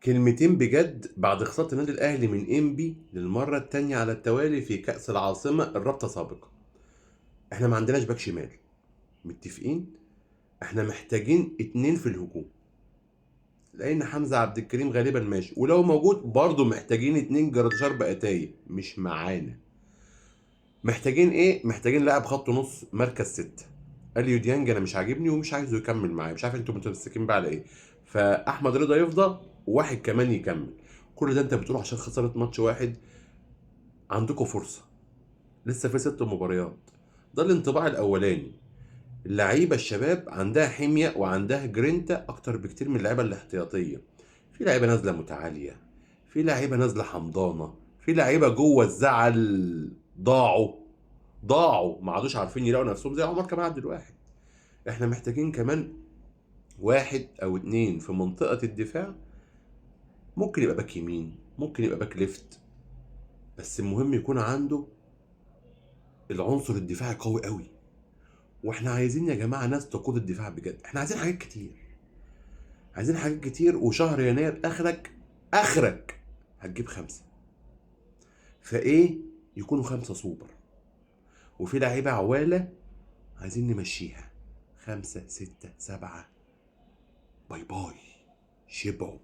كلمتين بجد بعد خسارة النادي الأهلي من إنبي للمرة التانية على التوالي في كأس العاصمة الرابطة سابقة. احنا ما عندناش باك شمال، متفقين؟ احنا محتاجين اتنين في الهجوم، لأن حمزة عبد الكريم غالبا ماشي، ولو موجود برضه محتاجين اتنين جراديشار بقى مش معانا. محتاجين ايه؟ محتاجين لاعب خط نص مركز 6. اليو ديانج انا مش عاجبني ومش عايزه يكمل معايا، مش عارف انتوا متمسكين بقى على ايه. فاحمد رضا يفضى وواحد كمان يكمل. كل ده انت بتقول عشان خساره ماتش واحد؟ عندكم فرصه، لسه في 6 مباريات. ده الانطباع الاولاني. اللعيبه الشباب عندها حميه وعندها جرينتا اكتر بكتير من اللعيبه الاحتياطيه. في لعيبه نازله متعاليه، في لعيبه نازله حمضانه، في لعيبه جوه الزعل ضاعوا ما عادوش عارفين يلاقوا نفسهم زي عمر كمال عبد الواحد. احنا محتاجين كمان واحد او اتنين في منطقة الدفاع. ممكن يبقى باك يمين، ممكن يبقى باك ليفت، بس المهم يكون عنده العنصر الدفاعي قوي قوي. واحنا عايزين يا جماعة ناس تقود الدفاع بجد. احنا عايزين حاجات كتير، عايزين حاجات كتير، وشهر يناير اخرك هتجيب 5. فايه؟ يكونوا 5 سوبر، وفي لعيبة عوالة عايزين نمشيها. 5 6 7، باي باي، شبعوا.